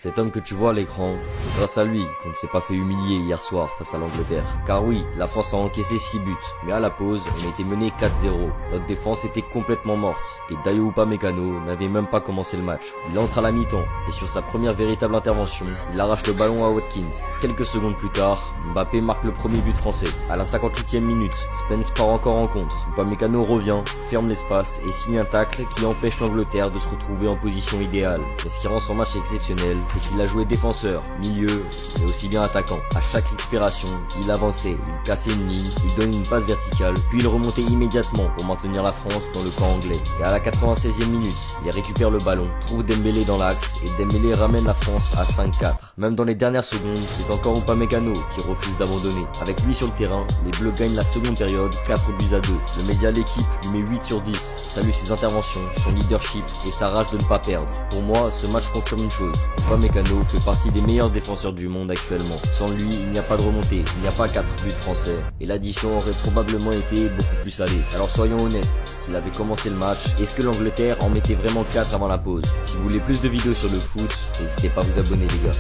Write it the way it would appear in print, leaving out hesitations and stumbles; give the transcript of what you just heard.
Cet homme que tu vois à l'écran, c'est grâce à lui qu'on ne s'est pas fait humilier hier soir face à l'Angleterre. Car oui, la France a encaissé 6 buts, mais à la pause, on a été mené 4-0. Notre défense était complètement morte, et Dayot Upamecano n'avait même pas commencé le match. Il entre à la mi-temps, et sur sa première véritable intervention, il arrache le ballon à Watkins. Quelques secondes plus tard, Mbappé marque le premier but français. À la 58e minute, Spence part encore en contre. Upamecano revient, ferme l'espace et signe un tacle qui empêche l'Angleterre de se retrouver en position idéale. Mais ce qui rend son match exceptionnel, c'est qu'il a joué défenseur, milieu, mais aussi bien attaquant. À chaque récupération, il avançait, il cassait une ligne, il donnait une passe verticale, puis il remontait immédiatement pour maintenir la France dans le camp anglais. Et à la 96e minute, il récupère le ballon, trouve Dembélé dans l'axe, et Dembélé ramène la France à 5-4. Même dans les dernières secondes, c'est encore Upamecano qui refuse d'abandonner. Avec lui sur le terrain, les Bleus gagnent la seconde période 4-2. Le média L'équipe lui met 8 sur 10, salue ses interventions, son leadership et sa rage de ne pas perdre. Pour moi, ce match confirme une chose: Upamecano fait partie des meilleurs défenseurs du monde actuellement. Sans lui, il n'y a pas de remontée, il n'y a pas 4 buts français, et l'addition aurait probablement été beaucoup plus salée. Alors soyons honnêtes, s'il avait commencé le match, est-ce que l'Angleterre en mettait vraiment 4 avant la pause? Si vous voulez plus de vidéos sur le foot, n'hésitez pas à vous abonner les gars.